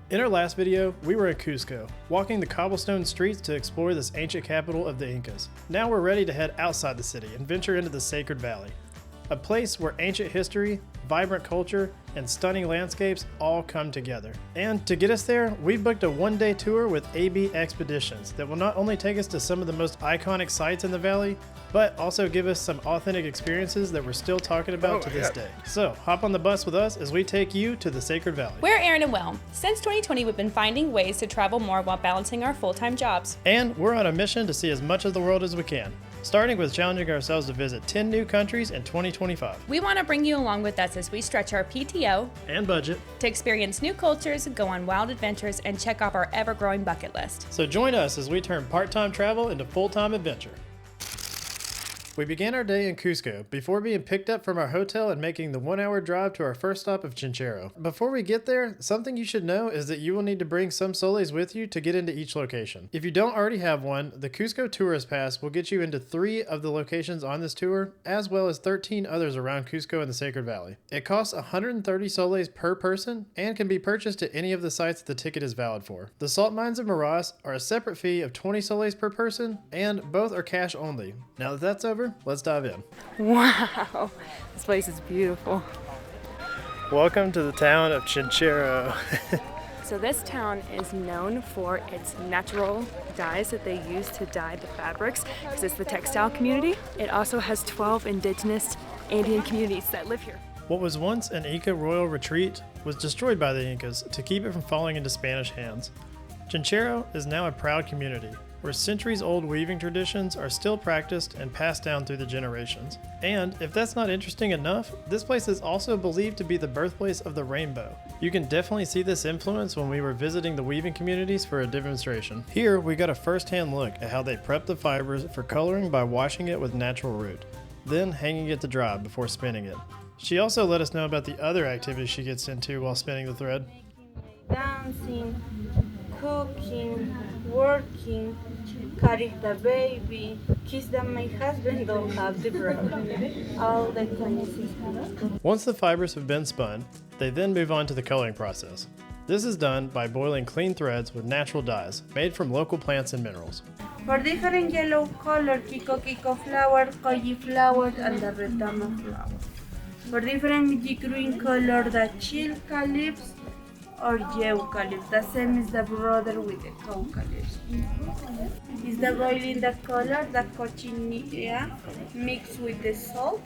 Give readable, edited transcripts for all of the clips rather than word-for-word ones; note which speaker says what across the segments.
Speaker 1: In our last video, we were in Cusco, walking the cobblestone streets to explore this ancient capital of the Incas. Now we're ready to head outside the city and venture into the Sacred Valley, a place where ancient history, vibrant culture, and stunning landscapes all come together. And to get us there, we've booked a one-day tour with AB Expeditions that will not only take us to some of the most iconic sites in the valley, but also give us some authentic experiences that we're still talking about to this day. So hop on the bus with us as we take you to the Sacred Valley.
Speaker 2: We're Aaron and Will. Since 2020, we've been finding ways to travel more while balancing our full-time jobs.
Speaker 1: And we're on a mission to see as much of the world as we can, starting with challenging ourselves to visit 10 new countries in 2025.
Speaker 2: We want to bring you along with us as we stretch our PTO
Speaker 1: and budget
Speaker 2: to experience new cultures, go on wild adventures, and check off our ever-growing bucket list.
Speaker 1: So join us as we turn part-time travel into full-time adventure. We began our day in Cusco before being picked up from our hotel and making the 1-hour drive to our first stop of Chinchero. Before we get there, something you should know is that you will need to bring some soles with you to get into each location. If you don't already have one, the Cusco Tourist Pass will get you into 3 of the locations on this tour, as well as 13 others around Cusco and the Sacred Valley. It costs 130 soles per person and can be purchased at any of the sites the ticket is valid for. The salt mines of Moray are a separate fee of 20 soles per person, and both are cash only. Now that that's over, let's dive in.
Speaker 3: Wow, this place is beautiful.
Speaker 1: Welcome to the town of Chinchero.
Speaker 3: So this town is known for its natural dyes that they use to dye the fabrics because it's the textile community. It also has 12 indigenous Andean communities that live here.
Speaker 1: What was once an Inca royal retreat was destroyed by the Incas to keep it from falling into Spanish hands. Chinchero is now a proud community where centuries-old weaving traditions are still practiced and passed down through the generations. And if that's not interesting enough, this place is also believed to be the birthplace of the rainbow. You can definitely see this influence when we were visiting the weaving communities for a demonstration. Here, we got a first-hand look at how they prep the fibers for coloring by washing it with natural root, then hanging it to dry before spinning it. She also let us know about the other activities she gets into while spinning the thread.
Speaker 4: Dancing, cooking, working, carry the baby, kiss that my husband don't have the bra. All the time.
Speaker 1: Once the fibers have been spun, they then move on to the coloring process. This is done by boiling clean threads with natural dyes made from local plants and minerals.
Speaker 4: For different yellow color, Kiko flower, koji flower, and the retama flower. For different green color, the eucalyptus or eucalyptus. The same is the brother with the eucalyptus. Is the boiling the color, the cochinilla mixed with the salt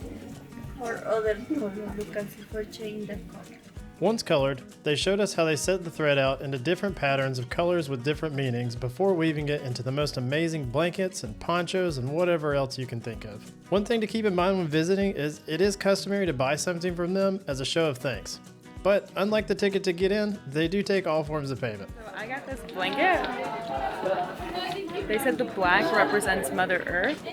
Speaker 4: or other color. You can see for changing the color.
Speaker 1: Once colored, they showed us how they set the thread out into different patterns of colors with different meanings before weaving it into the most amazing blankets and ponchos and whatever else you can think of. One thing to keep in mind when visiting is it is customary to buy something from them as a show of thanks. But unlike the ticket to get in, they do take all forms of payment.
Speaker 3: So I got this blanket. They said the black represents Mother Earth,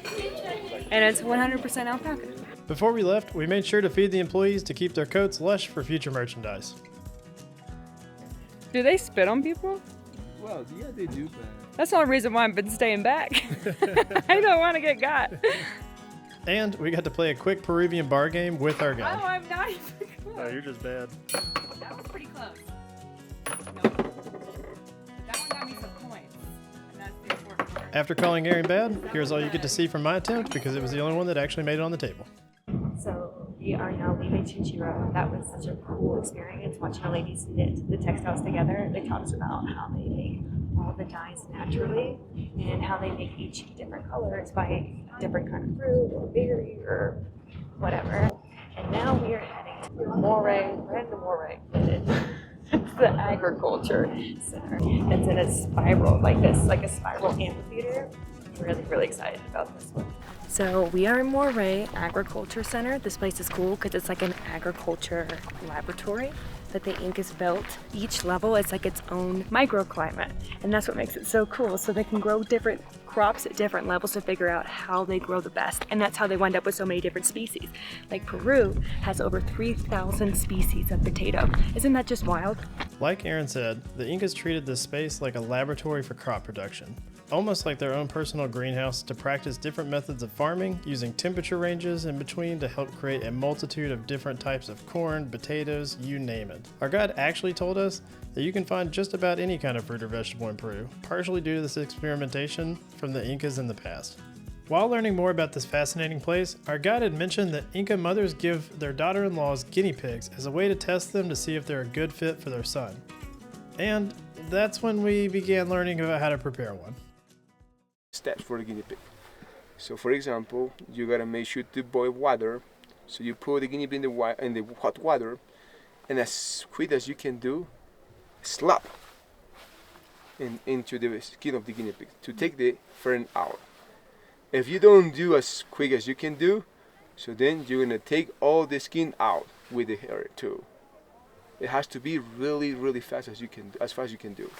Speaker 3: and it's 100% alpaca.
Speaker 1: Before we left, we made sure to feed the employees to keep their coats lush for future merchandise.
Speaker 3: Do they spit on people?
Speaker 5: Well, yeah, they do, but...
Speaker 3: That's the only reason why I've been staying back. I don't want to get got.
Speaker 1: And we got to play a quick Peruvian bar game with our guide.
Speaker 3: Oh, I'm not even close.
Speaker 1: Oh, you're just bad.
Speaker 3: That was pretty close. No. That one got me some coins. And that's the important part.
Speaker 1: After calling Aaron bad, here's all you get to see from my attempt because it was the only one that actually made it on the table.
Speaker 6: So we are now leaving Chinchero. That was such a cool experience watching the ladies knit the textiles together. They talked about how they make all the dyes naturally and how they make each different colors by different kind of fruit or berry or whatever. And now we are heading to Moray. We're heading to Moray. It's the agriculture center. It's in a spiral like this, like a spiral amphitheater. I'm really excited about this one.
Speaker 3: So we are in Moray Agriculture Center. This place is cool because it's like an agriculture laboratory that the Incas built. Each level is like its own microclimate, and that's what makes it so cool. So they can grow different crops at different levels to figure out how they grow the best, and that's how they wind up with so many different species. Like Peru has over 3,000 species of potato. Isn't that just wild?
Speaker 1: Like Aaron said, the Incas treated this space like a laboratory for crop production. almost like their own personal greenhouse, to practice different methods of farming, using temperature ranges in between to help create a multitude of different types of corn, potatoes, you name it. Our guide actually told us that you can find just about any kind of fruit or vegetable in Peru, partially due to this experimentation from the Incas in the past. While learning more about this fascinating place, our guide had mentioned that Inca mothers give their daughter-in-laws guinea pigs as a way to test them to see if they're a good fit for their son. And that's when we began learning about how to prepare one.
Speaker 5: Steps for the guinea pig. So for example, you gotta make sure to boil water. So you put the guinea pig in the hot water, and as quick as you can do, slap into the skin of the guinea pig to take the fern out. If you don't do as quick as you can do, so then you're gonna take all the skin out with the hair too. It has to be really, really fast as fast as you can do.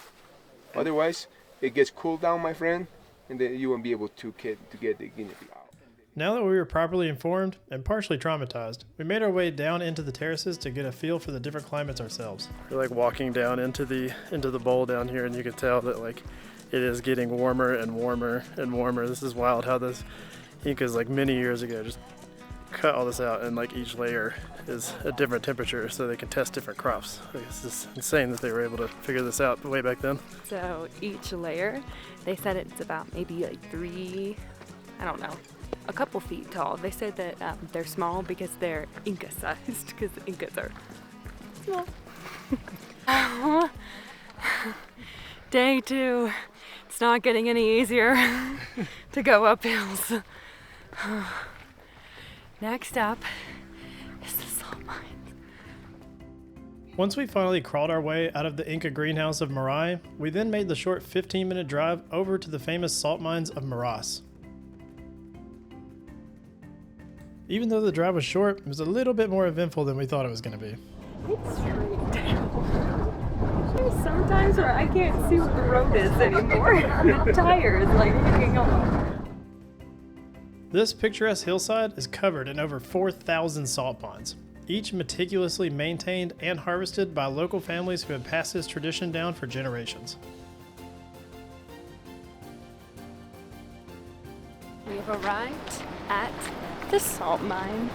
Speaker 5: Otherwise, it gets cooled down, my friend, and then you won't be able to get the guinea pig out.
Speaker 1: Now that we were properly informed and partially traumatized, we made our way down into the terraces to get a feel for the different climates ourselves. We're like walking down into the bowl down here, and you can tell that like it is getting warmer and warmer and warmer. This is wild how this Incas like many years ago just cut all this out, and like each layer is a different temperature so they can test different crops. Like, it's just insane that they were able to figure this out way back then.
Speaker 3: So each layer, they said it's about maybe like a couple feet tall. They said that they're small because they're Inca sized, because the Incas are small. Day 2. It's not getting any easier to go up hills. Next up is the salt mines.
Speaker 1: Once we finally crawled our way out of the Inca greenhouse of Moray, we then made the short 15-minute drive over to the famous salt mines of Moray. Even though the drive was short, it was a little bit more eventful than we thought it was going to be.
Speaker 3: It's straight down. There's sometimes where I can't see what the road is anymore. The tire is like hanging on.
Speaker 1: This picturesque hillside is covered in over 4,000 salt ponds, each meticulously maintained and harvested by local families who have passed this tradition down for generations.
Speaker 3: We have arrived at the salt mine.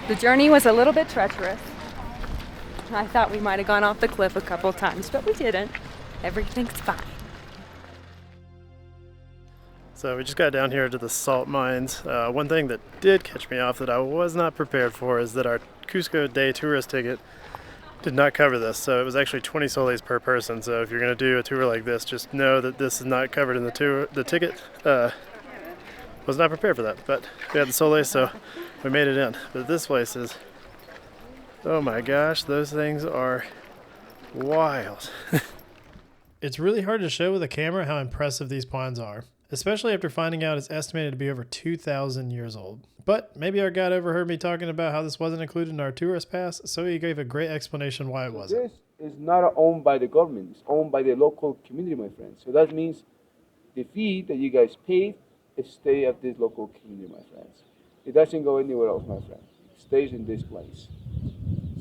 Speaker 3: The journey was a little bit treacherous. I thought we might have gone off the cliff a couple times, but we didn't. Everything's fine.
Speaker 1: So we just got down here to the salt mines. One thing that did catch me off that I was not prepared for is that our Cusco day tourist ticket did not cover this. So it was actually 20 soles per person. So if you're going to do a tour like this, just know that this is not covered in the ticket. Was not prepared for that, but we had the soles, so we made it in. But this place is, oh my gosh, those things are wild. It's really hard to show with a camera how impressive these ponds are, especially after finding out it's estimated to be over 2,000 years old. But maybe our guide overheard me talking about how this wasn't included in our tourist pass, so he gave a great explanation why it wasn't.
Speaker 5: This is not owned by the government, it's owned by the local community, my friends. So that means the fee that you guys paid stay at this local community, my friends. It doesn't go anywhere else, my friend. It stays in this place.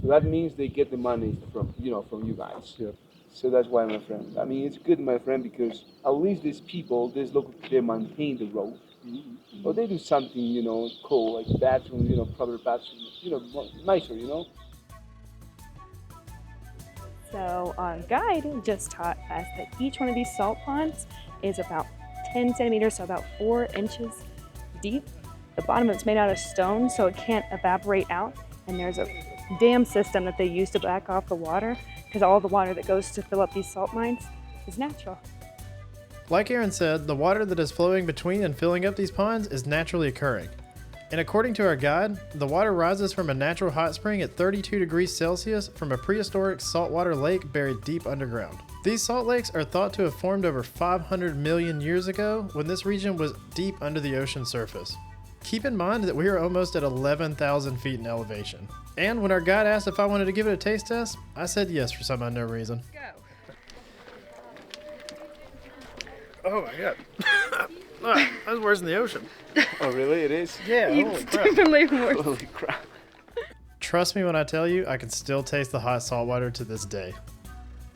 Speaker 5: So that means they get the money from you guys. Yeah. So that's why, my friend. I mean, it's good, my friend, because at least these people, this local, they maintain the road. Mm-hmm. Or they do something, cool, like bathroom, proper bathroom, nicer,
Speaker 2: So our guide just taught us that each one of these salt ponds is about 10 centimeters, so about 4 inches deep. The bottom of it's made out of stone, so it can't evaporate out. And there's a dam system that they use to back off the water, because all the water that goes to fill up these salt mines is natural.
Speaker 1: Like Aaron said, the water that is flowing between and filling up these ponds is naturally occurring. And according to our guide, the water rises from a natural hot spring at 32 degrees Celsius from a prehistoric saltwater lake buried deep underground. These salt lakes are thought to have formed over 500 million years ago when this region was deep under the ocean surface. Keep in mind that we are almost at 11,000 feet in elevation. And when our guide asked if I wanted to give it a taste test, I said yes for some unknown reason. Oh my god. That's worse than the ocean.
Speaker 5: Oh really? It is?
Speaker 1: Yeah, holy crap.
Speaker 3: Definitely worse.
Speaker 5: Holy crap.
Speaker 1: Trust me when I tell you, I can still taste the hot salt water to this day.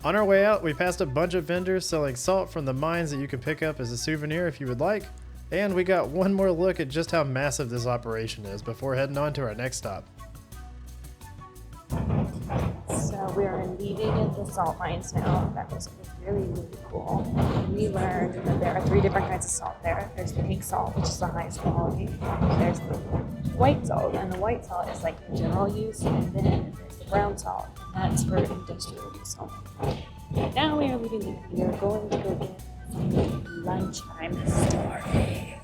Speaker 1: On our way out, we passed a bunch of vendors selling salt from the mines that you can pick up as a souvenir if you would like. And we got one more look at just how massive this operation is before heading on to our next stop.
Speaker 2: So we are leaving the salt mines now. That was really, really cool. We learned that there are 3 different kinds of salt there. There's the pink salt, which is the highest quality. There's the white salt, and the white salt is like for general use. And then there's the brown salt, and that's for industrial use only. And now we are leaving. We are going to go get some lunch. I'm starving.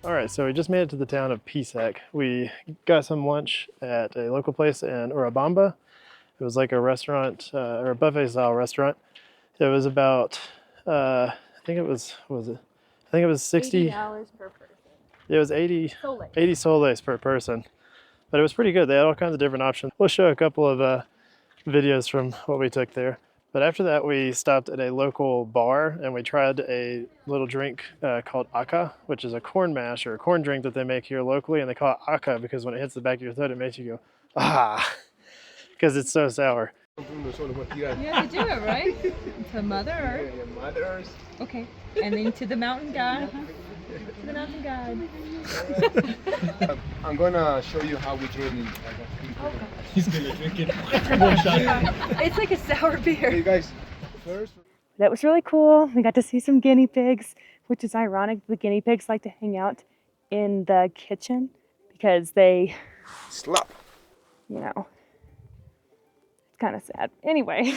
Speaker 1: Alright, so we just made it to the town of Pisac. We got some lunch at a local place in Urubamba. It was like a restaurant, or a buffet style restaurant. It was about, I think it was 60
Speaker 2: $80 per person.
Speaker 1: It was 80
Speaker 2: Soles.
Speaker 1: soles per person. But it was pretty good. They had all kinds of different options. We'll show a couple of videos from what we took there. But after that, we stopped at a local bar and we tried a little drink called aca, which is a corn mash or a corn drink that they make here locally. And they call it aca because when it hits the back of your throat, it makes you go, ah, because it's so sour.
Speaker 7: You have to do it, right? To Mother Earth.
Speaker 5: Yeah, Mother Earth.
Speaker 7: Okay. And then to the mountain god. To the mountain god.
Speaker 5: I'm gonna show you how we drink.
Speaker 7: He's gonna drink it. One shot. It's like a sour beer.
Speaker 5: Hey guys, first.
Speaker 2: That was really cool. We got to see some guinea pigs, which is ironic. The guinea pigs like to hang out in the kitchen because they,
Speaker 5: Slap.
Speaker 2: you know, it's kind of sad. Anyway,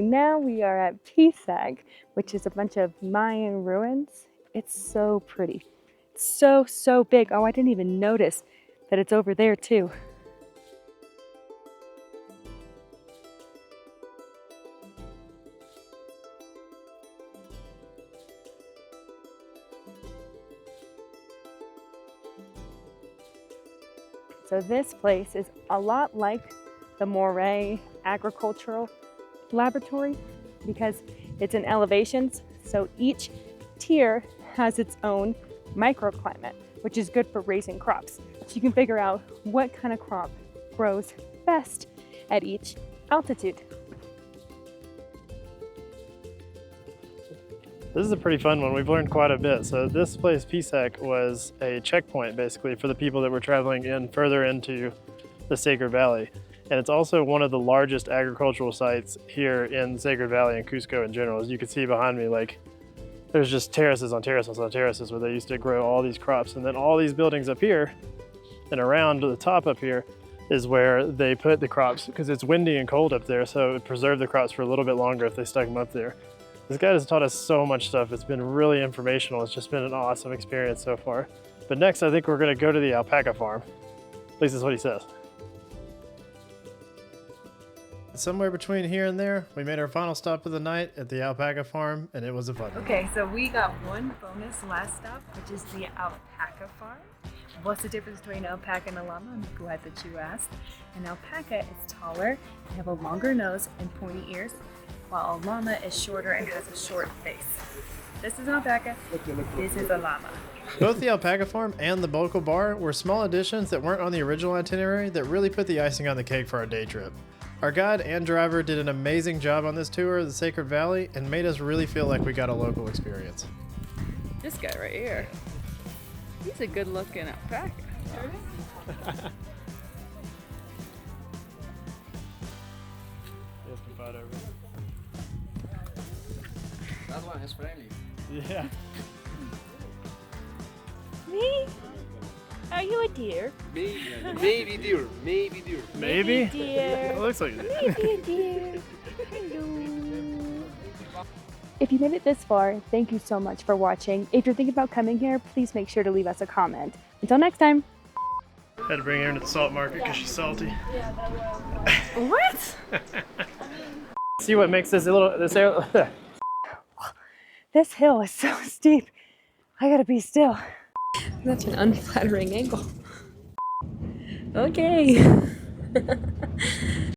Speaker 2: now we are at Pisac, which is a bunch of Mayan ruins. It's so pretty. It's so big. Oh, I didn't even notice that it's over there too. So this place is a lot like the Moray agricultural laboratory because it's in elevations. So each tier has its own microclimate, which is good for raising crops. So you can figure out what kind of crop grows best at each altitude.
Speaker 1: This is a pretty fun one. We've learned quite a bit. So this place, Pisac, was a checkpoint basically for the people that were traveling in further into the Sacred Valley. And it's also one of the largest agricultural sites here in Sacred Valley and Cusco in general. As you can see behind me, like there's just terraces on terraces on terraces where they used to grow all these crops. And then all these buildings up here and around the top up here is where they put the crops because it's windy and cold up there. So it would preserve the crops for a little bit longer if they stuck them up there. This guy has taught us so much stuff. It's been really informational. It's just been an awesome experience so far. But next, I think we're gonna go to the Alpaca Farm. At least that's what he says. Somewhere between here and there, we made our final stop of the night at the Alpaca Farm, and it was a fun one.
Speaker 3: Okay, so we got one bonus last stop, which is the Alpaca Farm. What's the difference between alpaca and a llama? I'm glad that you asked. An alpaca is taller, they have a longer nose and pointy ears, while a llama is shorter and has a short face. This is an alpaca, this is a llama.
Speaker 1: Both the Alpaca Farm and the local bar were small additions that weren't on the original itinerary that really put the icing on the cake for our day trip. Our guide and driver did an amazing job on this tour of the Sacred Valley and made us really feel like we got a local experience.
Speaker 7: This guy right here. He's a good looking alpaca.
Speaker 5: That one is friendly.
Speaker 1: Yeah.
Speaker 2: Me? Are you a deer?
Speaker 5: Maybe deer. Maybe deer.
Speaker 1: Maybe?
Speaker 2: Deer.
Speaker 1: It looks like it.
Speaker 2: Maybe a deer. Hello. If you made it this far, thank you so much for watching. If you're thinking about coming here, please make sure to leave us a comment. Until next time.
Speaker 1: Had to bring her into the salt market because she's salty.
Speaker 2: What?
Speaker 1: See what makes this
Speaker 2: This hill is so steep. I gotta be still.
Speaker 3: That's an unflattering angle. Okay.